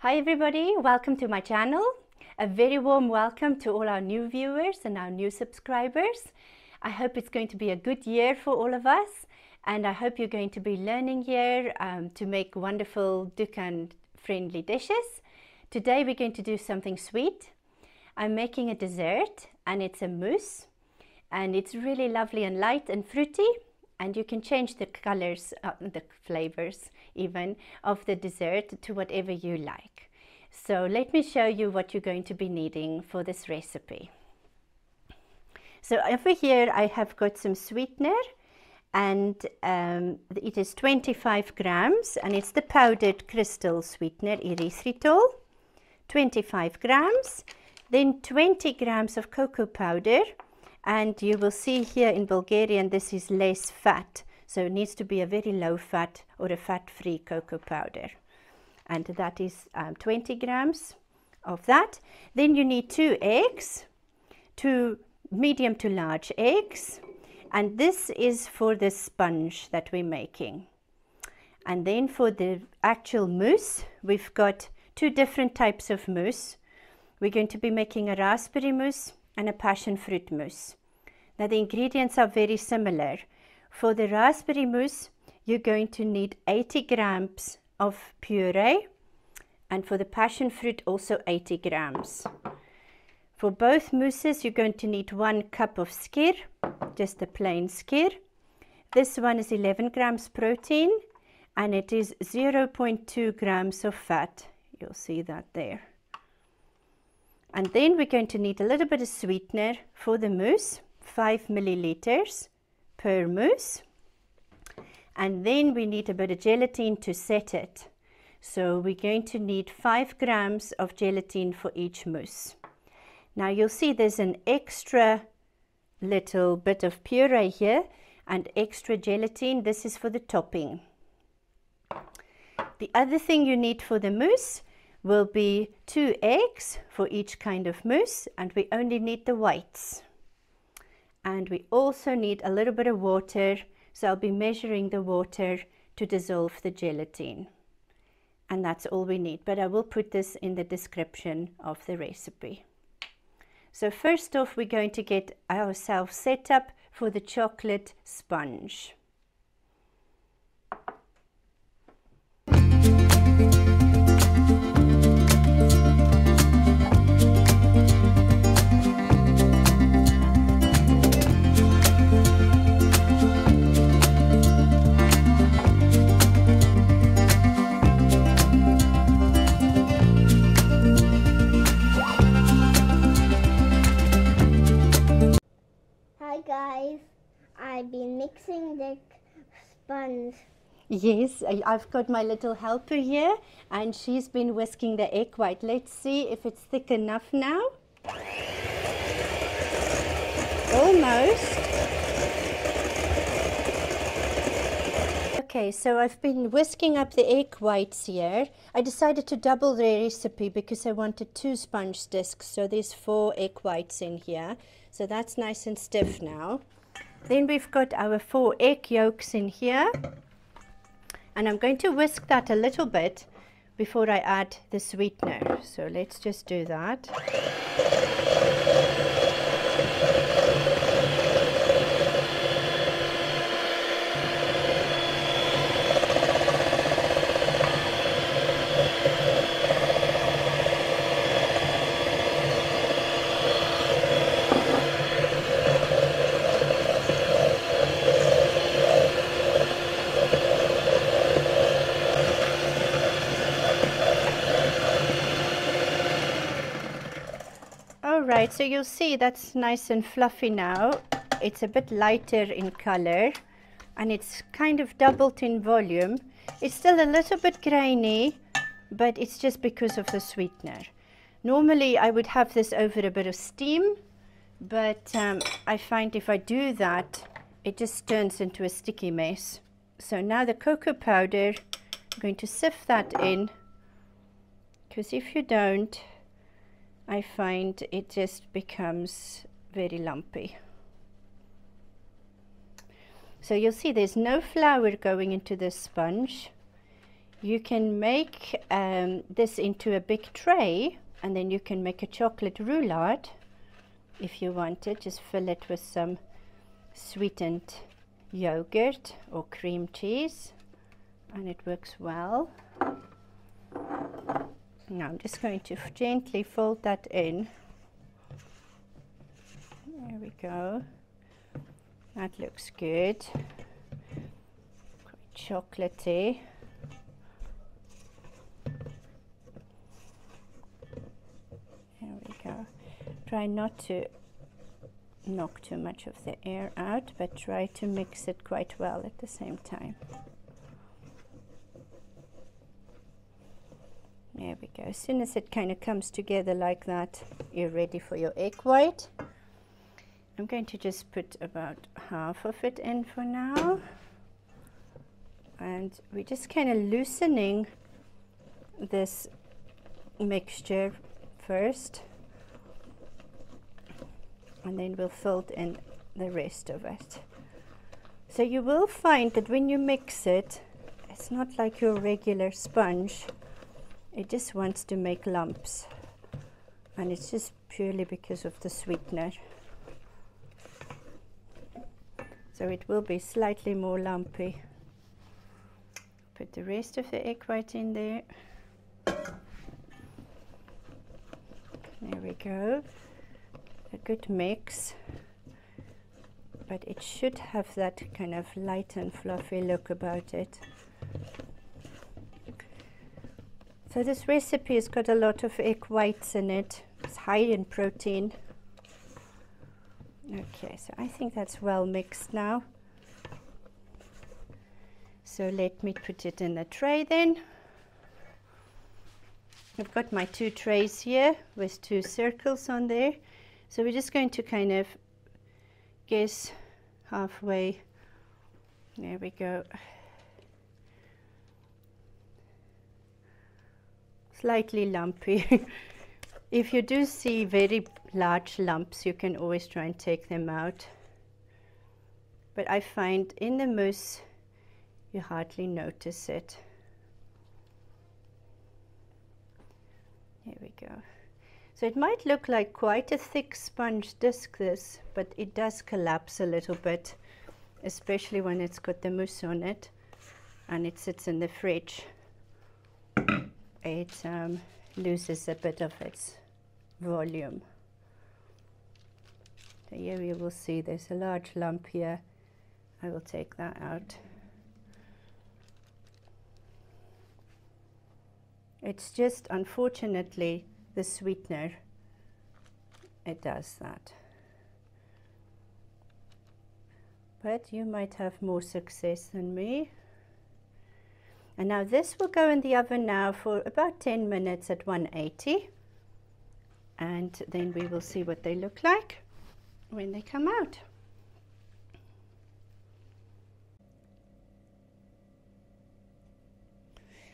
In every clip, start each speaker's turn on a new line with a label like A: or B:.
A: Hi everybody, welcome to my channel. A very warm welcome to all our new viewers and our new subscribers. I hope it's going to be a good year for all of us, and I hope you're going to be learning here to make wonderful Dukan friendly dishes. Today we're going to do something sweet. I'm making a dessert and it's a mousse, and it's really lovely and light and fruity. And you can change the colors, the flavors even, of the dessert to whatever you like. So let me show you what you're going to be needing for this recipe. So over here I have got some sweetener, and it is 25 grams, and it's the powdered crystal sweetener, Erythritol, 25 grams. Then 20 grams of cocoa powder. And you will see here in Bulgarian this is less fat, so it needs to be a very low fat or a fat-free cocoa powder, and that is 20 grams of that. Then you need 2 eggs, 2 medium to large eggs, and this is for the sponge that we're making. And then for the actual mousse, we've got 2 different types of mousse. We're going to be making a raspberry mousse and a passion fruit mousse. Now the ingredients are very similar. For the raspberry mousse, you're going to need 80 grams of puree, and for the passion fruit also 80 grams. For both mousses, you're going to need 1 cup of skyr, just a plain skyr. This one is 11 grams protein, and it is 0.2 grams of fat. You'll see that there. And then we're going to need a little bit of sweetener for the mousse, 5 milliliters per mousse. And then we need a bit of gelatin to set it. So we're going to need 5 grams of gelatin for each mousse. Now you'll see there's an extra little bit of puree here and extra gelatin. This is for the topping. The other thing you need for the mousse will be 2 eggs for each kind of mousse, and we only need the whites. And we also need a little bit of water, so I'll be measuring the water to dissolve the gelatin. And that's all we need, but I will put this in the description of the recipe. So first off, we're going to get ourselves set up for the chocolate sponge.
B: Guys, I've been mixing the sponge.
A: Yes, I've got my little helper here, and she's been whisking the egg white. Let's see if it's thick enough now. Almost. Okay, so I've been whisking up the egg whites here. I decided to double the recipe because I wanted 2 sponge discs, so there's 4 egg whites in here. So that's nice and stiff now. Then we've got our 4 egg yolks in here. And I'm going to whisk that a little bit before I add the sweetener. So let's just do that. Alright, so you'll see that's nice and fluffy now. It's a bit lighter in color, and it's kind of doubled in volume. It's still a little bit grainy, but it's just because of the sweetener. Normally I would have this over a bit of steam, but I find if I do that, it just turns into a sticky mess. So now the cocoa powder, I'm going to sift that in, because if you don't, I find it just becomes very lumpy. So you'll see there's no flour going into this sponge. You can make this into a big tray, and then you can make a chocolate roulade if you want it. Just fill it with some sweetened yogurt or cream cheese, and it works well. Now I'm just going to gently fold that in. There we go. That looks good. Quite chocolatey. There we go. Try not to knock too much of the air out, but try to mix it quite well at the same time. There we go. As soon as it kind of comes together like that, you're ready for your egg white. I'm going to just put about half of it in for now. And we're just kind of loosening this mixture first. And then we'll fill in the rest of it. So you will find that when you mix it, it's not like your regular sponge. It just wants to make lumps, and it's just purely because of the sweetener. So it will be slightly more lumpy. Put the rest of the egg white in there. There we go. A good mix, but it should have that kind of light and fluffy look about it. So this recipe has got a lot of egg whites in it. It's high in protein. Okay, so I think that's well mixed now. So let me put it in the tray then. I've got my 2 trays here with 2 circles on there. So we're just going to kind of guess halfway. There we go. Slightly lumpy. If you do see very large lumps, you can always try and take them out. But I find in the mousse, you hardly notice it. Here we go. So it might look like quite a thick sponge disc this, but it does collapse a little bit, especially when it's got the mousse on it and it sits in the fridge. It loses a bit of its volume. So here you will see there's a large lump here. I will take that out. It's just, unfortunately, the sweetener, it does that. But you might have more success than me. And now this will go in the oven now for about 10 minutes at 180. And then we will see what they look like when they come out.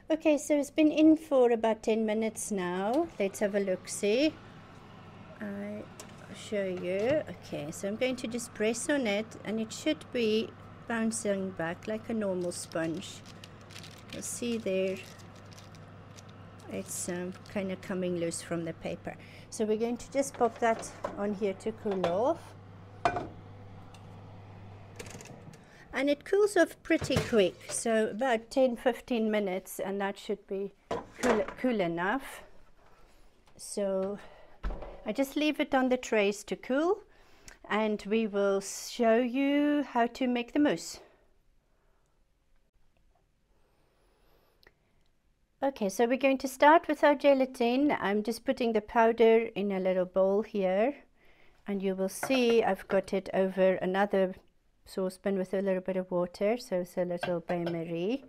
A: Okay, so it's been in for about 10 minutes now. Let's have a look-see. I'll show you. Okay, so I'm going to just press on it, and it should be bouncing back like a normal sponge. You'll see there, it's kind of coming loose from the paper. So we're going to just pop that on here to cool off. And it cools off pretty quick, so about 10-15 minutes, and that should be cool enough. So I just leave it on the trays to cool, and we will show you how to make the mousse. Okay, so we're going to start with our gelatin. I'm just putting the powder in a little bowl here, and you will see I've got it over another saucepan with a little bit of water, so it's a little bain-marie.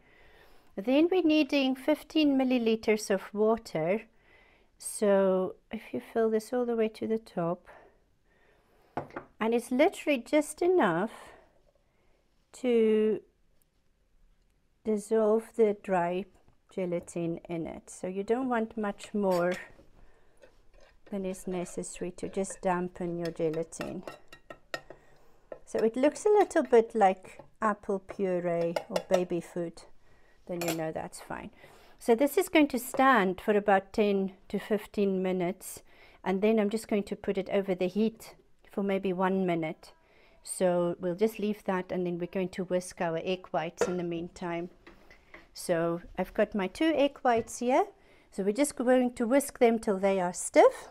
A: Then we're needing 15 milliliters of water. So if you fill this all the way to the top, and it's literally just enough to dissolve the dry gelatin in it. So you don't want much more than is necessary to just dampen your gelatin. So it looks a little bit like apple puree or baby food then you know that's fine. So this is going to stand for about 10 to 15 minutes, and then I'm just going to put it over the heat for maybe 1 minute. So we'll just leave that, and then we're going to whisk our egg whites in the meantime. So I've got my 2 egg whites here. So we're just going to whisk them till they are stiff.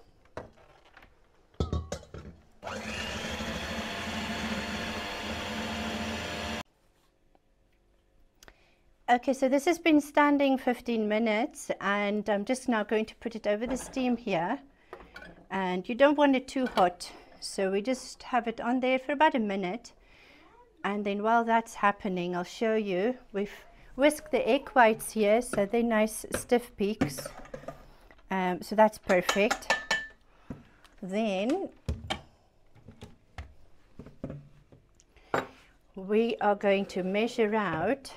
A: Okay, so this has been standing 15 minutes, and I'm just now going to put it over the steam here. And you don't want it too hot, so we just have it on there for about a minute. And then while that's happening, I'll show you, we've whisked the egg whites here, so they're nice stiff peaks. So that's perfect. Then we are going to measure out,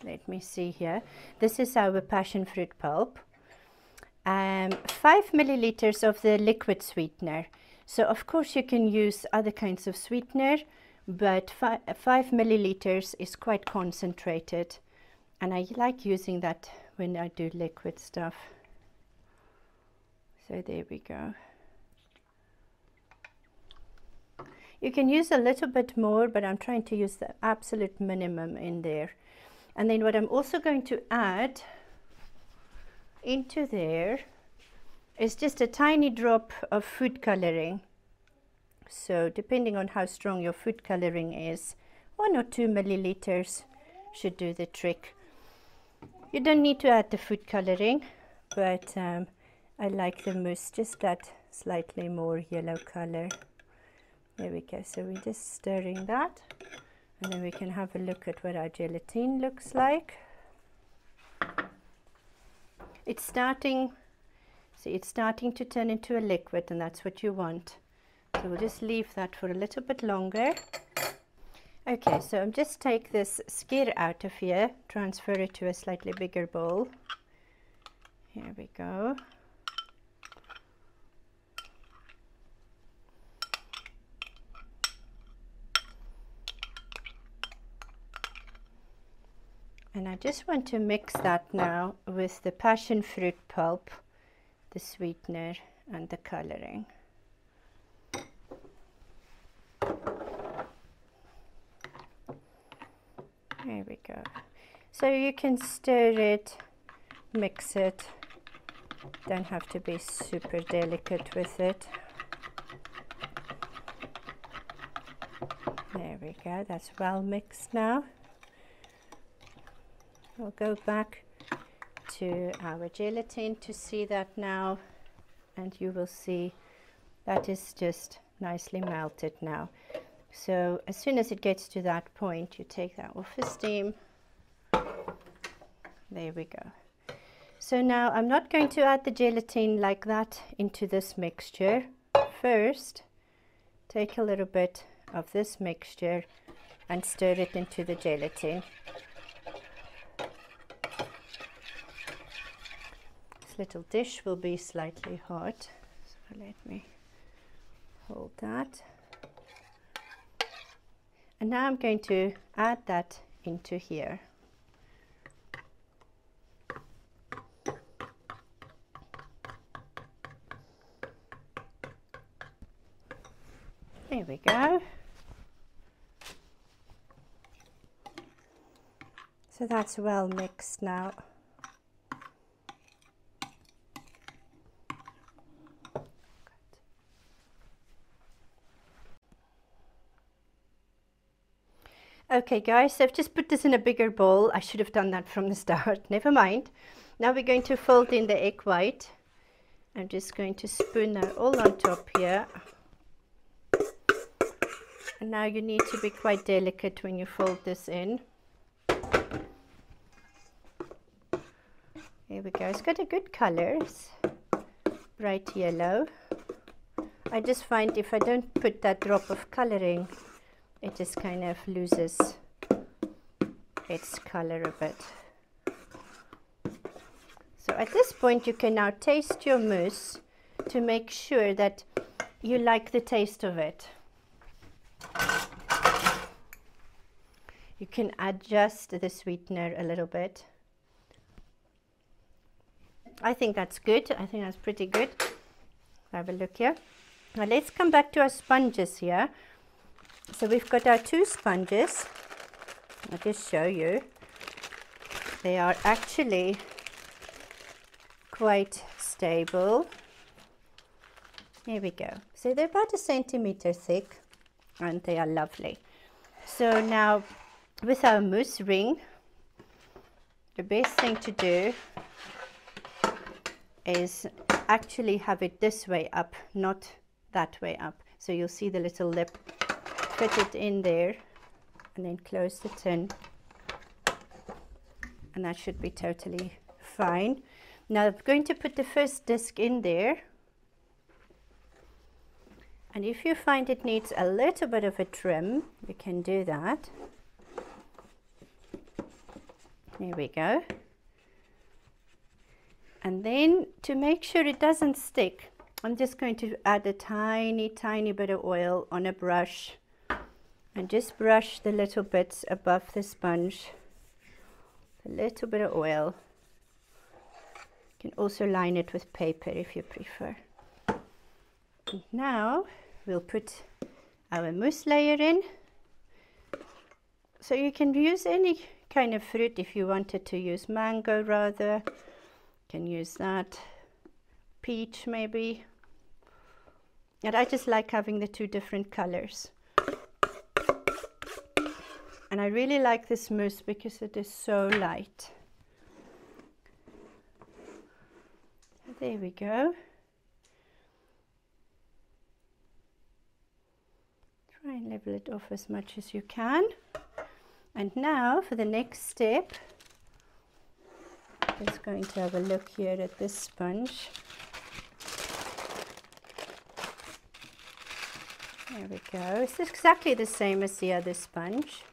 A: let me see here, this is our passion fruit pulp, 5 milliliters of the liquid sweetener. So of course you can use other kinds of sweetener, but 5 milliliters is quite concentrated, and I like using that when I do liquid stuff. So there we go. You can use a little bit more, but I'm trying to use the absolute minimum in there. And then what I'm also going to add into there is just a tiny drop of food coloring. So depending on how strong your food coloring is, 1 or 2 milliliters should do the trick. You don't need to add the food coloring, but I like the mousse just that slightly more yellow color. There we go. So we're just stirring that, and then we can have a look at what our gelatine looks like. It's starting, see, it's starting to turn into a liquid, and that's what you want. So we'll just leave that for a little bit longer. Okay, so I'm just take this skyr out of here, transfer it to a slightly bigger bowl. Here we go. And I just want to mix that now with the passion fruit pulp, the sweetener, and the coloring. There we go. So you can stir it, mix it, don't have to be super delicate with it. There we go, that's well mixed now. We'll go back to our gelatin to see that now, and you will see that is just nicely melted now. So as soon as it gets to that point, you take that off the steam. There we go. So now I'm not going to add the gelatin like that into this mixture. First, take a little bit of this mixture and stir it into the gelatin. This little dish will be slightly hot, so let me hold that. And now I'm going to add that into here. There we go. So that's well mixed now. Okay guys, so I've just put this in a bigger bowl. I should have done that from the start, never mind. Now we're going to fold in the egg white. I'm just going to spoon that all on top here. And now you need to be quite delicate when you fold this in. There we go, it's got a good color, it's bright yellow. I just find if I don't put that drop of coloring, it just kind of loses its color a bit. So at this point you can now taste your mousse to make sure that you like the taste of it. You can adjust the sweetener a little bit I think that's good. I think that's pretty good. Have a look here. Now let's come back to our sponges here. So we've got our 2 sponges. I'll just show you. They are actually quite stable. Here we go. So they're about 1 centimeter thick and they are lovely. So now with our mousse ring, the best thing to do is actually have it this way up, not that way up. So you'll see the little lip, put it in there and then close the tin, and that should be totally fine. Now I'm going to put the first disc in there, and if you find it needs a little bit of a trim, you can do that. There we go. And then to make sure it doesn't stick, I'm just going to add a tiny bit of oil on a brush and just brush the little bits above the sponge. A little bit of oil. You can also line it with paper if you prefer. And now we'll put our mousse layer in. So you can use any kind of fruit. If you wanted to use mango rather, you can use that. Peach maybe. And I just like having the 2 different colors. And I really like this mousse because it is so light. There we go. Try and level it off as much as you can. And now for the next step, I'm just going to have a look here at this sponge. There we go. It's exactly the same as the other sponge.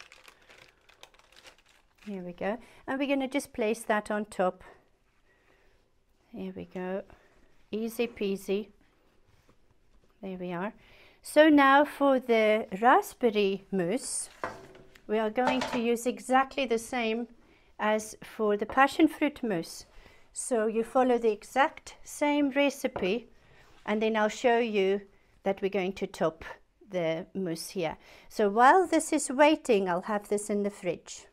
A: Here we go. And we're going to just place that on top. There we go. Easy peasy. There we are. So now for the raspberry mousse, we are going to use exactly the same as for the passion fruit mousse. So you follow the exact same recipe, and then I'll show you that we're going to top the mousse here. So while this is waiting, I'll have this in the fridge.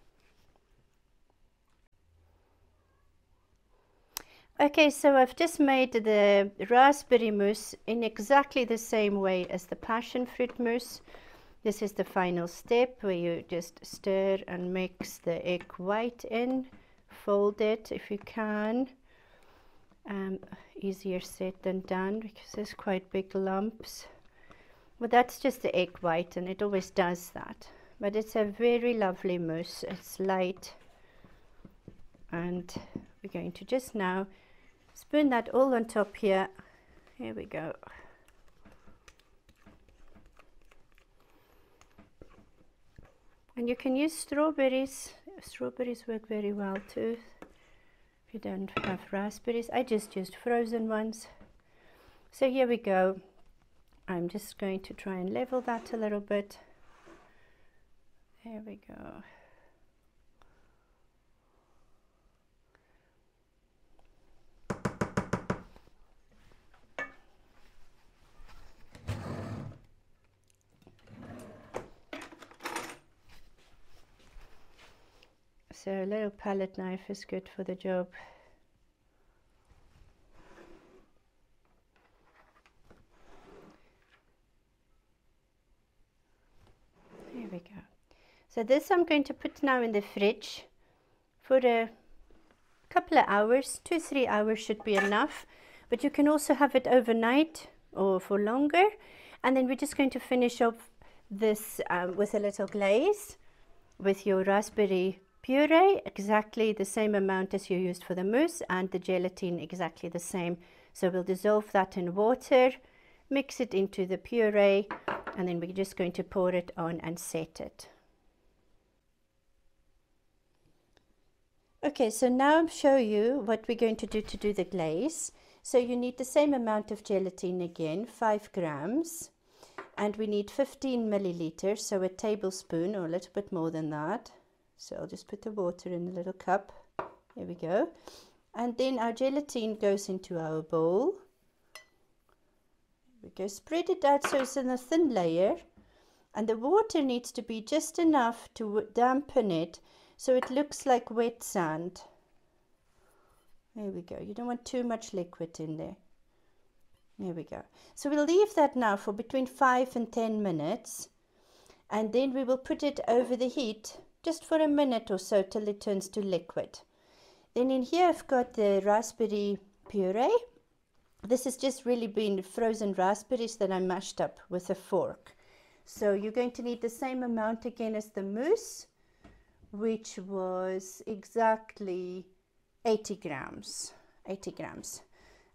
A: Okay, so I've just made the raspberry mousse in exactly the same way as the passion fruit mousse. This is the final step where you just stir and mix the egg white in. Fold it if you can. Easier said than done because there's quite big lumps. Well, that's just the egg white, and it always does that. But it's a very lovely mousse. It's light. And we're going to just now spoon that all on top here. Here we go. And you can use strawberries. Strawberries work very well too. If you don't have raspberries, I just used frozen ones. So here we go. I'm just going to try and level that a little bit. There we go. So a little palette knife is good for the job. There we go. So this I'm going to put now in the fridge for a couple of hours. 2-3 hours should be enough, but you can also have it overnight or for longer. And then we're just going to finish off this with a little glaze with your raspberry puree, exactly the same amount as you used for the mousse, and the gelatin exactly the same. So we'll dissolve that in water, mix it into the puree, and then we're just going to pour it on and set it. Okay, so now I'll show you what we're going to do the glaze. So you need the same amount of gelatin again, 5 grams, and we need 15 milliliters, so a tablespoon or a little bit more than that. So I'll just put the water in a little cup. Here we go. And then our gelatin goes into our bowl. We go spread it out so it's in a thin layer, and the water needs to be just enough to dampen it so it looks like wet sand. There we go. You don't want too much liquid in there. There we go. So we'll leave that now for between 5 and 10 minutes, and then we will put it over the heat just for a minute or so till it turns to liquid. Then in here I've got the raspberry puree. This has just really been frozen raspberries that I mashed up with a fork. So you're going to need the same amount again as the mousse, which was exactly 80 grams. 80 grams.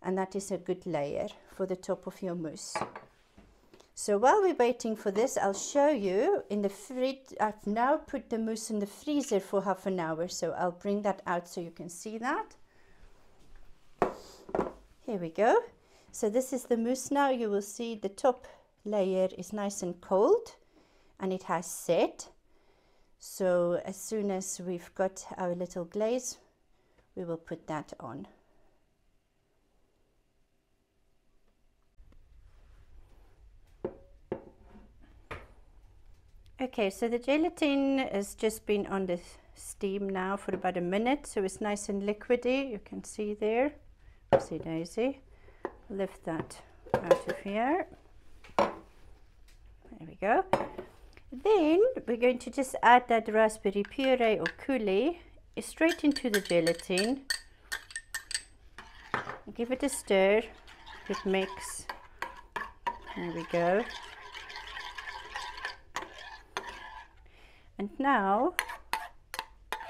A: And that is a good layer for the top of your mousse. So while we're waiting for this, I'll show you in the fridge. I've now put the mousse in the freezer for half an hour, so I'll bring that out so you can see that. Here we go. So this is the mousse now. You will see the top layer is nice and cold and it has set. So as soon as we've got our little glaze, we will put that on. Okay, so the gelatin has just been on the steam now for about a minute, so it's nice and liquidy. You can see there. See Daisy. Lift that out of here. There we go. Then we're going to just add that raspberry puree or coulis straight into the gelatin. Give it a stir. It mix. There we go. And now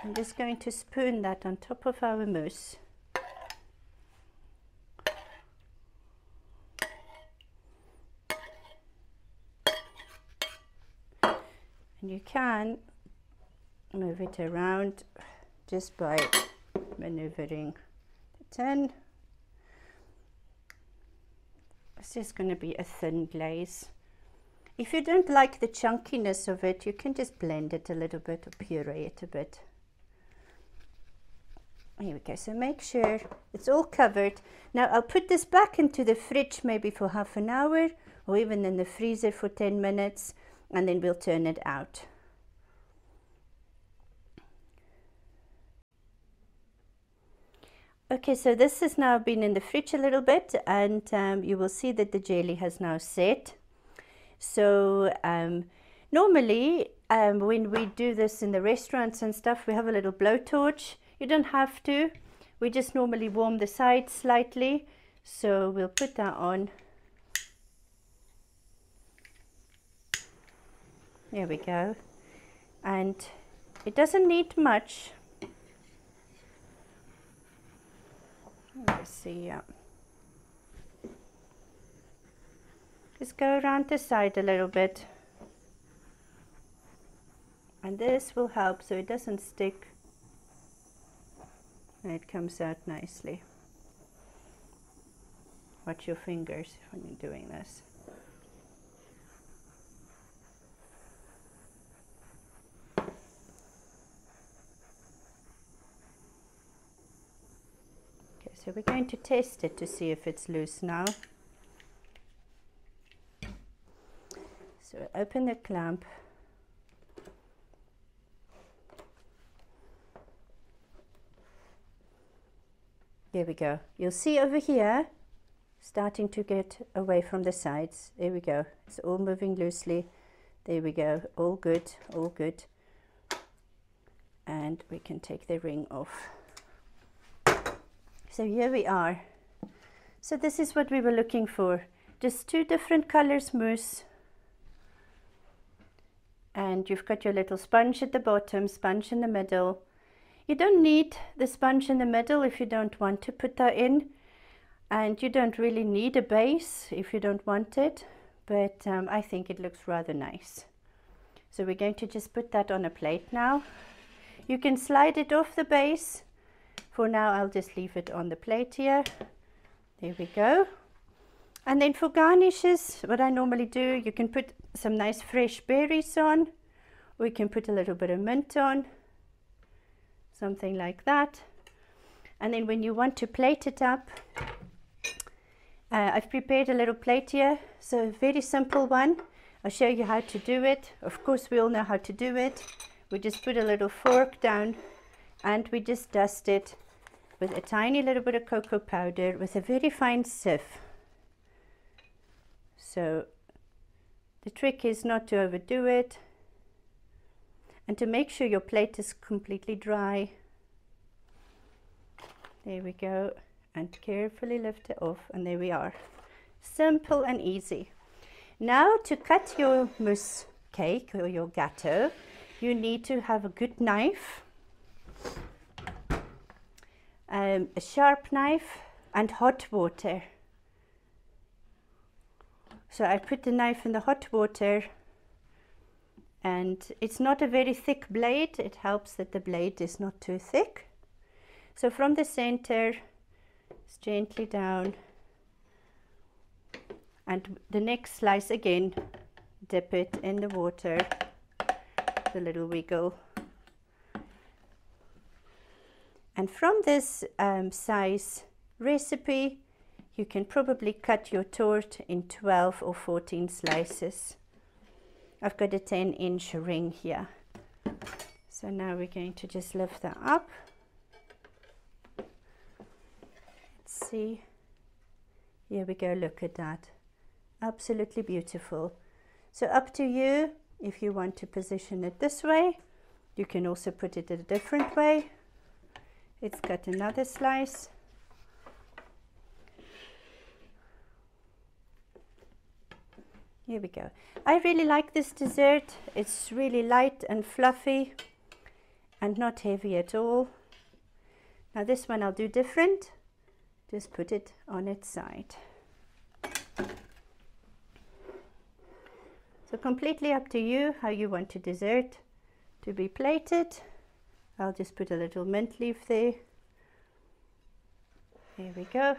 A: I'm just going to spoon that on top of our mousse. And you can move it around just by maneuvering the tin. It's just going to be a thin glaze. If you don't like the chunkiness of it, you can just blend it a little bit or puree it a bit. Here we go. So make sure it's all covered. Now I'll put this back into the fridge maybe for half an hour or even in the freezer for 10 minutes, and then we'll turn it out. Okay, so this has now been in the fridge a little bit, and you will see that the jelly has now set. So normally when we do this in the restaurants and stuff, we have a little blowtorch. You don't have to. We just normally warm the sides slightly. So we'll put that on. There we go. And it doesn't need much. Let's see, yeah. Just go around the side a little bit. And this will help so it doesn't stick. And it comes out nicely. Watch your fingers when you're doing this. Okay, so we're going to test it to see if it's loose now. So open the clamp. There we go. You'll see over here, starting to get away from the sides. There we go. It's all moving loosely. There we go. All good, all good. And we can take the ring off. So here we are. So this is what we were looking for. Just two different colors mousse. And you've got your little sponge at the bottom, sponge in the middle. You don't need the sponge in the middle if you don't want to put that in. And you don't really need a base if you don't want it. But I think it looks rather nice. So we're going to just put that on a plate now. You can slide it off the base. For now, I'll just leave it on the plate here. There we go. And then for garnishes, what I normally do, you can put some nice fresh berries on. We can put a little bit of mint on. Something like that. And then when you want to plate it up, I've prepared a little plate here, so a very simple one. I'll show you how to do it. Of course, we all know how to do it. We just put a little fork down and we just dust it with a tiny little bit of cocoa powder with a very fine sieve. So the trick is not to overdo it and to make sure your plate is completely dry. There we go, and carefully lift it off, and there we are. Simple and easy. Now to cut your mousse cake or your gâteau, you need to have a good knife, a sharp knife and hot water. So I put the knife in the hot water, and it's not a very thick blade. It helps that the blade is not too thick. So from the center, just gently down, and the next slice again, dip it in the water, the little wiggle. And from this size recipe, you can probably cut your torte in 12 or 14 slices. I've got a 10-inch ring here. So now we're going to just lift that up. Let's see. Here we go, look at that. Absolutely beautiful. So up to you, if you want to position it this way. You can also put it a different way. It's got another slice. Here we go. I really like this dessert. It's really light and fluffy and not heavy at all. Now this one I'll do different. Just put it on its side. So completely up to you how you want your dessert to be plated. I'll just put a little mint leaf there. There we go.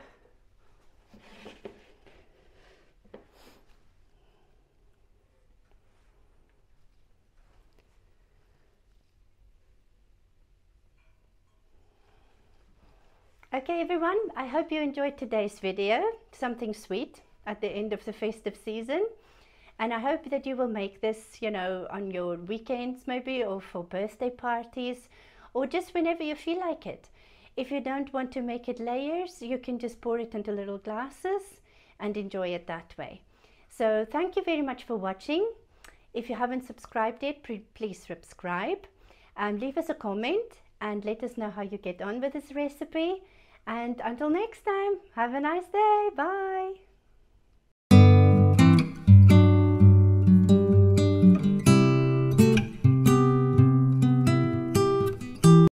A: Okay everyone, I hope you enjoyed today's video, something sweet at the end of the festive season. And I hope that you will make this, you know, on your weekends maybe, or for birthday parties, or just whenever you feel like it. If you don't want to make it layers, you can just pour it into little glasses and enjoy it that way. So thank you very much for watching. If you haven't subscribed yet, please subscribe. Leave us a comment and let us know how you get on with this recipe. And until next time, have a nice day. Bye.